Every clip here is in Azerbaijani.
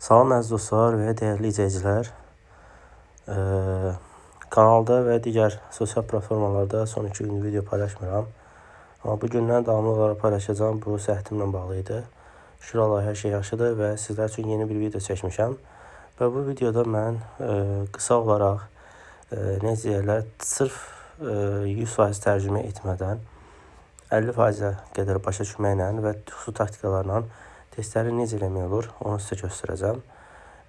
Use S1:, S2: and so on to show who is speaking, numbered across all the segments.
S1: Salam əziz dostlar və dəyərli izləyicilər. Kanalda və digər sosial platformalarda son 2 gün video paylaşmıram. Amma bu gündən davamlı olaraq paylaşacağım. Bu səhhətimlə bağlı idi. Şükür Allaha hər şey yaxşıdır və sizlər üçün yeni bir video çəkmişəm. Və bu videoda mən qısa olaraq necə deyirlər, sırf 100% tərcümə etmədən 50%-ə qədər başa düşməklə və xüsusi taktikalarla testləri necə eləmək olur, onu sizə göstərəcəm.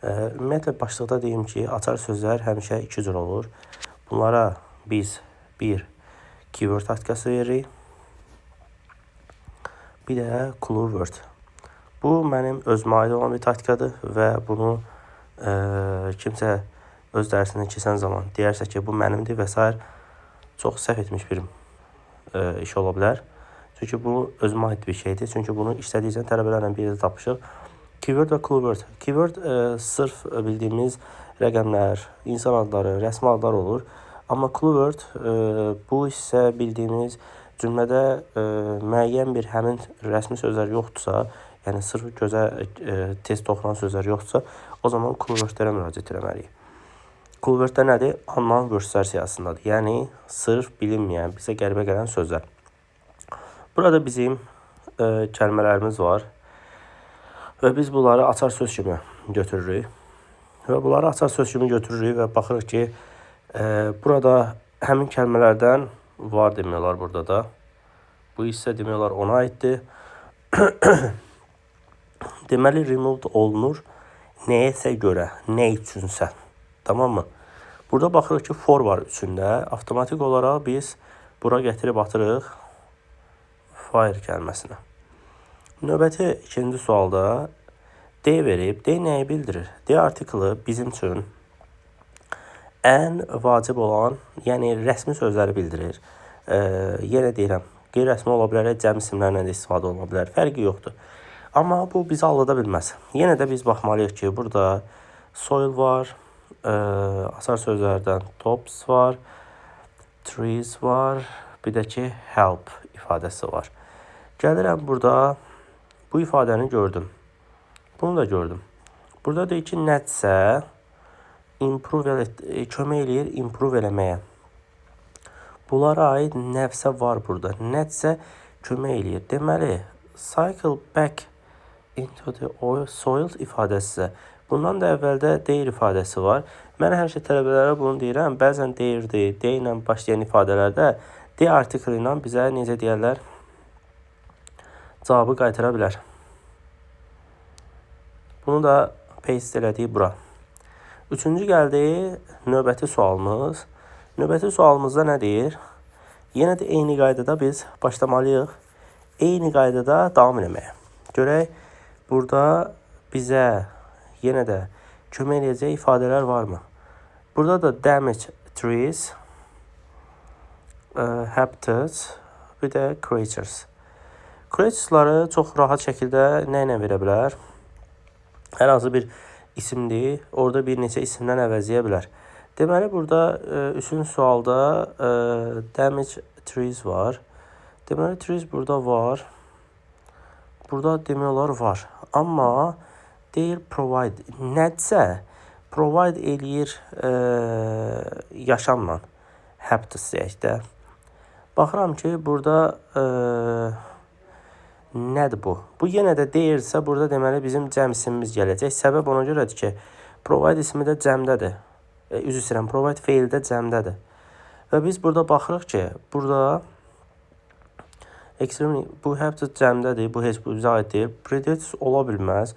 S1: Ümumiyyətlə, başlıqda deyim ki, açar sözlər həmişə 2 cür olur. Bunlara biz bir keyword taktikası veririk, bir də clue word. Bu mənim özümə aid olan bir taktikadır və bunu kimsə öz dərsindən keçən zaman deyərsə ki, bu mənimdir və s. çox səhv etmiş bir iş ola bilər. Çünki bu özümə aid bir şeydir. Çünki bunu işlədikcə tələbələrlə bir yerdə tapışıq. Keyword və clue word. Keyword sırf bildiyimiz rəqəmlər, insan adları, rəsmi adlar olur. Amma clue word bu isə bildiyimiz cümlədə müəyyən bir həmin rəsmi sözlər yoxdursa, yəni sırf gözə tez toxunan sözlər yoxdursa, o zaman clue wordlərə müraciət etməliyik. Clue wordlər nədir? Unknown wordslər siyahısındadır. Yəni sırf bilinməyən, bizə qəribə gələn sözlər. Burada bizim kəlmələrimiz var və biz bunları açar söz kimi götürürük. Və bunları açar söz kimi götürürük və baxırıq ki, burada həmin kəlmələrdən var demək olar burada da. Bu hissə demək olar ona aiddir. Deməli, removed olunur nəyəsə görə, nə üçünsə. Tamam mı? Burada baxırıq ki, for var üçündə. Avtomatik olaraq biz bura gətirib atırıq fire kəlməsinə. Növbəti ikinci sualda D verib. D nəyi bildirir? D artiklı bizim üçün ən vacib olan, yəni rəsmi sözləri bildirir. Yenə deyirəm, qeyri-rəsmi ola bilər, cəm isimlərlə də istifadə oluna bilər. Fərqi yoxdur. Amma bu bizi aldada bilməz. Yenə də biz baxmalıyıq ki, burada soil var, açar sözlərdən tops var, trees var, bir də ki, help ifadəsi var. Gəlirəm burada, bu ifadəni gördüm. Bunu da gördüm. Burada deyir ki, nədirsə kömək eləyir improve eləməyə. Bunlara aid nəvsə var burada. Nədirsə kömək eləyir. Deməli, cycle back into the soil ifadəsi. Bundan da əvvəldə deyir ifadəsi var. Mən həmişə tələbələrə bunu deyirəm. Bəzən deyirdi, dey ilə başlayan ifadələrdə dey artikli ilə bizə necə deyərlər, cavabı qaytara bilər. Bunu da paste elədik bura. Üçüncü gəldi növbəti sualımız. Növbəti sualımızda nə deyir? Yenə də eyni qaydada biz başlamalıyıq. Eyni qaydada davam eləməyə. Görək, burada bizə yenə də kömək edəcək ifadələr varmı? Burada da damage trees, habitats, bir də creatures. Creatures'ları çox rahat şəkildə nə ilə verə bilər? Hər hansı bir isimdir, orada bir neçə isimdən əvəzləyə bilər. Deməli, burada üçüncü sualda damage trees var. Deməli, trees burada var. Burada demək olar var. Amma deyir provide. Nədirsə provide eləyir yaşamla. Habitats deyək də. Baxıram ki, burada nədir bu? Bu yenə də deyirsə, burada deməli bizim cəm isimimiz gələcək. Səbəb ona görədir ki, provide ismi də cəmdədir. Üzr istəyirəm, provide fail də cəmdədir. Və biz burada baxırıq ki, burada bu habitat cəmdədir, bu heç bu bizə aid deyil. Predators ola bilməz,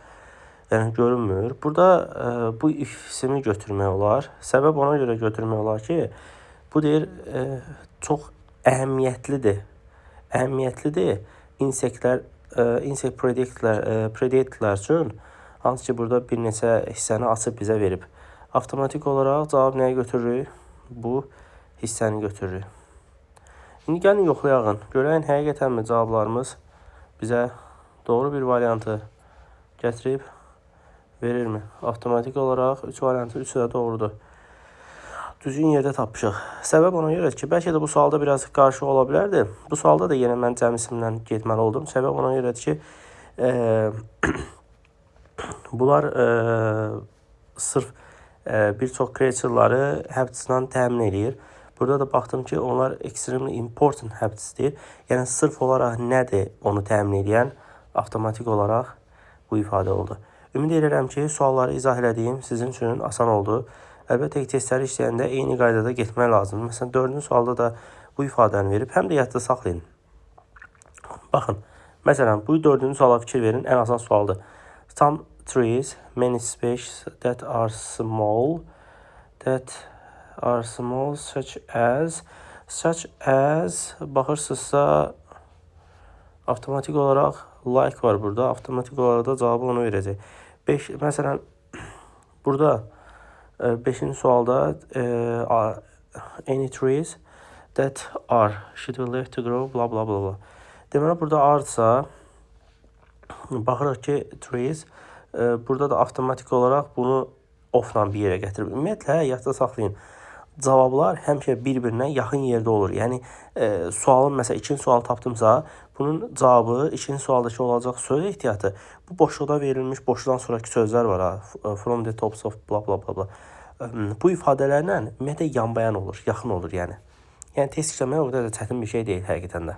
S1: yəni görünmür. Burada bu ismi götürmək olar. Səbəb ona görə götürmək olar ki, bu deyir çox əhəmiyyətlidir. Əhəmiyyətlidir. Insect predatorlar üçün, hansı ki, burada bir neçə hissəni açıb bizə verib. Avtomatik olaraq cavab nəyə götürürük? Bu hissəni götürürük. İndi gəlin yoxlayağın. Görəyin, həqiqətənmi cavablarımız bizə doğru bir variantı gətirib verirmi? Avtomatik olaraq 3 variantı 3 də doğrudur. Düzgün yerdə tapmışıq. Səbəb ona görə ki, bəlkə də bu sualda biraz qarşı ola bilərdi. Bu sualda da yenə mən cəm isimlə getməli oldum. Səbəb ona görədir ki, Bunlar sırf bir çox creature'ları habits'dan təmin edir. Burada da baxdım ki, onlar extremely important habits'dir. Yəni sırf olaraq nədir onu təmin edən avtomatik olaraq bu ifadə oldu. Ümid edirəm ki, sualları izah elədiyim sizin üçün asan oldu. Əlbəttə ki, testləri işləyəndə eyni qaydada getmək lazımdır. Məsələn, 4-cü sualda da bu ifadəni verib, həm də yadda saxlayın. Baxın, məsələn, bu 4-cü suala fikir verin, ən asan sualdır. Some trees, many species that are small, such as baxırsınızsa avtomatik olaraq like var burada. Avtomatik olaraq da cavabı onu verəcək. Məsələn, burada 5-ci sualda any trees that are should be left to grow bla bla bla bla. Deməli burada artsa baxırıq ki trees burada da avtomatik olaraq bunu off-la bir yerə gətirib. Ümumiyyətlə yadda saxlayın. Cavablar həmişə bir-birinə yaxın yerdə olur. Yəni sualın məsələn 2-ci sual tapdımsa, bunun cavabı 2-ci sualdakı olacaq söz ehtiyatı. Bu boşluqda verilmiş boşluqdan sonraki sözlər var ha. From the tops of bla bla bla bla. Bu ifadələrlə ümumiyyətlə yanbayan olur, yaxın olur yəni. Yəni test işləmək o qədər də çətin bir şey deyil həqiqətən də.